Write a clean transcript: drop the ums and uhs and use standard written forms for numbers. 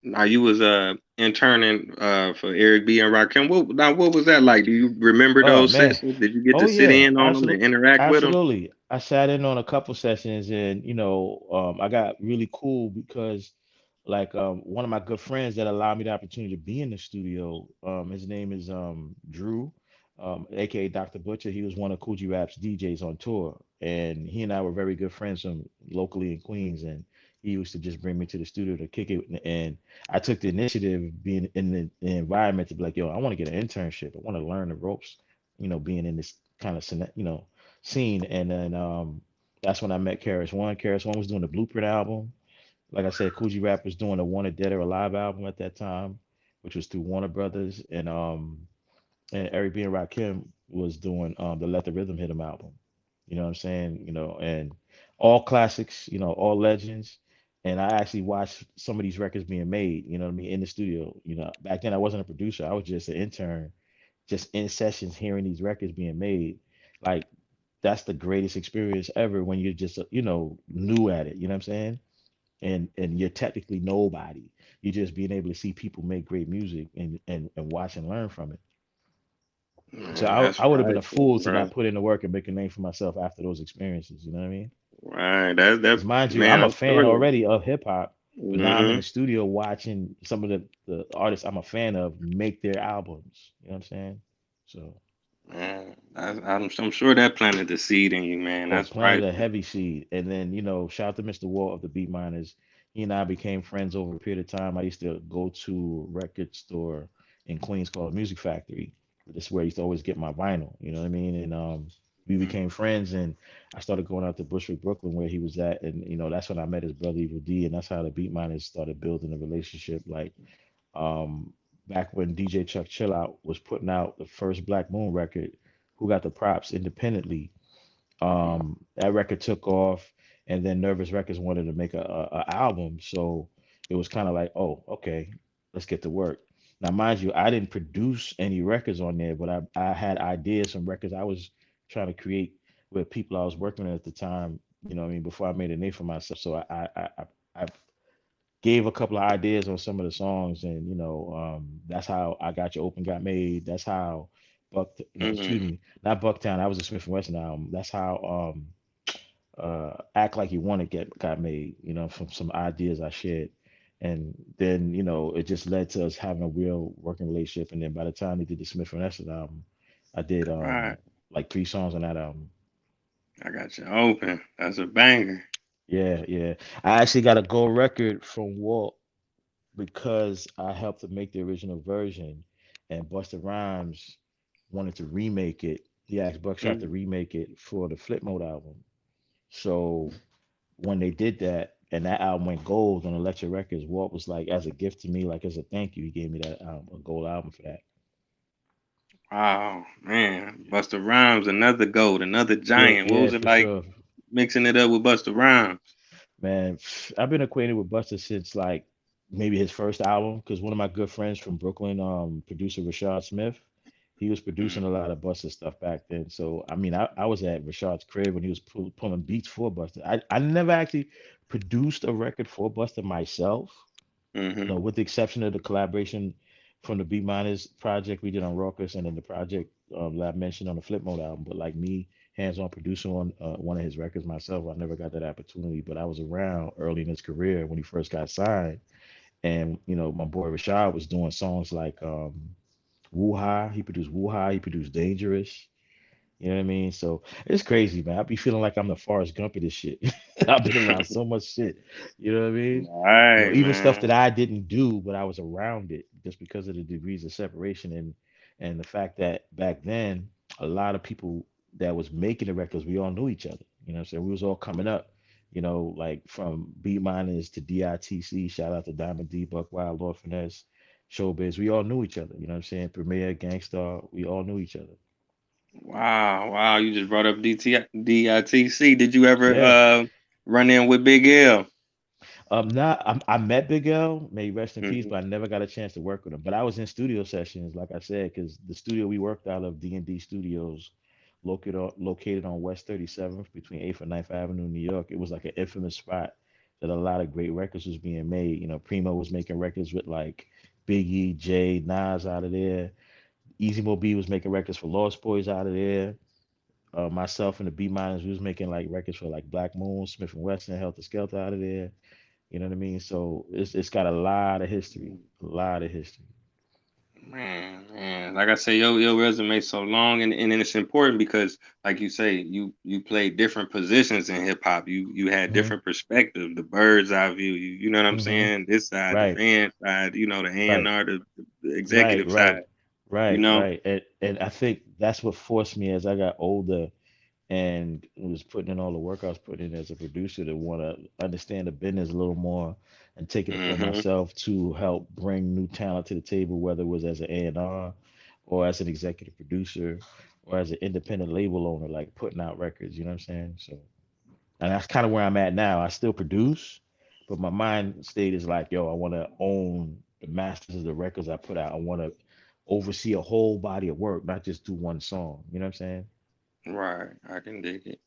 Now you was interning for Eric B and Rakim. What was that like? Do you remember Oh those man. sessions? Did you get to Oh sit yeah, in on them and absolutely. interact with them? Absolutely. I sat in on a couple sessions and I got really cool because one of my good friends that allowed me the opportunity to be in the studio, his name is Drew, aka Dr. Butcher. He was one of Coogee Rap's DJs on tour. And he and I were very good friends from locally in Queens. And he used to just bring me to the studio to kick it. And I took the initiative being in the environment to be like, yo, I want to get an internship. I want to learn the ropes, being in this kind of scene. And then that's when I met KRS One. KRS One was doing the Blueprint album. Like I said, Coogee Rap was doing the Wanted Dead or Alive album at that time, which was through Warner Brothers, and Eric B and Rakim was doing the Let the Rhythm Hit 'Em album. You know what I'm saying? And all classics, all legends. And I actually watched some of these records being made, you know what I mean, in the studio. Back then I wasn't a producer, I was just an intern, just in sessions hearing these records being made. Like that's the greatest experience ever when you're just new at it, you know what I'm saying? And you're technically nobody. You're just being able to see people make great music and watch and learn from it. So That's I would have been right, a fool to bro. not put in the work and make a name for myself after those experiences. You know what I mean? Right. That Because mind you, man, I'm a I'm fan sure. already of hip hop, but now I'm in Hmm. the studio watching some of the artists I'm a fan of make their albums. You know what I'm saying? So, Man, I'm sure that planted the seed in you, man. oh, That's planted a priceless. heavy seed. And then, shout out to Mr. Walt of the Beatminerz. He and I became friends over a period of time. I used to go to a record store in Queens called Music Factory. This is where I used to always get my vinyl. You know what I mean? And we Mhm. became friends, and I started going out to Bushwick, Brooklyn, where he was at. And that's when I met his brother Evil D, and that's how the Beatminerz started building a relationship. Like um, back when DJ Chuck Chillout was putting out the first Black Moon record, who got the props independently. That record took off, and then Nervous Records wanted to make a album, so it was kind of like, oh, okay, let's get to work. Now, mind you, I didn't produce any records on there, but I had ideas from records I was trying to create with people I was working with at the time. I mean, before I made a name for myself, so I gave a couple of ideas on some of the songs, and that's how I Got You Open got made. That's how Buck, no, excuse Mhm. me, not Bucktown. That was a Smith and Wesson album. That's how Act Like You Want to Get got made. From some ideas I shared, and then it just led to us having a real working relationship. And then by the time they did the Smith and Wesson album, I did Right. like 3 songs on that album. I got you open. That's a banger. Yeah, yeah. I actually got a gold record from Walt because I helped to make the original version, and Busta Rhymes wanted to remake it. He asked Buckshot to Mhm. remake it for the Flip Mode album. So when they did that, and that album went gold on Electric Records, Walt was like, as a gift to me, like as a thank you, he gave me that album, a gold album for that. Wow, man. Busta Rhymes, another goat, another Yeah, giant. What yeah, was it for like sure, mixing it up with Busta Rhymes? man. I've been acquainted with Busta since like maybe his first album, because one of my good friends from Brooklyn, producer Rashad Smith, he was producing a lot of Busta stuff back then. So I mean, I was at Rashad's crib when he was pulling beats for Busta. I never actually produced a record for Busta myself, Mm-hmm. with the exception of the collaboration from the Beat Miners project we did on Raucous, and then the project that I mentioned on the Flip Mode album. But like me, hands-on producing on one of his records myself, I never got that opportunity. But I was around early in his career when he first got signed, and my boy Rashad was doing songs like Woo Ha. He produced Woo Ha. He produced Dangerous. You know what I mean? So it's crazy, man. I be feeling like I'm the Forrest Gump of this shit. I've been around so much shit. You know what I mean? Right, Even stuff that man. I didn't do, but I was around it just because of the degrees of separation and the fact that back then a lot of people that was making the records, we all knew each other. You know what I'm saying? We was all coming up. Like from B minus to DITC. Shout out to Diamond D, Buck Wild, Lord Finesse, Showbiz. We all knew each other. You know what I'm saying? Premier, Gangstar. We all knew each other. Wow, wow. You just brought up DITC. Did you ever Yeah. run in with Big L? Not I met Big L, may he rest in peace, Mm-hmm. but I never got a chance to work with him. But I was in studio sessions, like I said, because the studio we worked out of, D&D Studios, located on West 37th between 8th and 9th Avenue, New York. It was like an infamous spot. that a lot of great records was being made. You know, Primo was making records with like Biggie, Jay, Nas out of there. Easy Mo B was making records for Lost Boys out of there. Myself and the Beatminerz, we was making like records for like Black Moon, Smith and Wesson, Helter Skelter out of there. You know what I mean? So it's got a lot of history, a lot of history. Man, like I say, your resume so long, and it's important because, like you say, you played different positions in hip hop. You had Hmm. different perspective, the bird's eye view. You know what I'm Hmm. saying? This side, the Right, fan side. You know, the right, A&R, the right, executive right, side. You right, know. right. And I think that's what forced me as I got older and was putting in all the work I was putting in as a producer to want to understand the business a little more and take it upon Hmm. myself to help bring new talent to the table, whether it was as an A&R or as an executive producer or as an independent label owner, like putting out records. You know what I'm saying? So, and that's kind of where I'm at now. I still produce, but my mind state is like, yo, I want to own the masters of the records I put out. I want to oversee a whole body of work, not just do one song. You know what I'm saying? Right, I can dig it.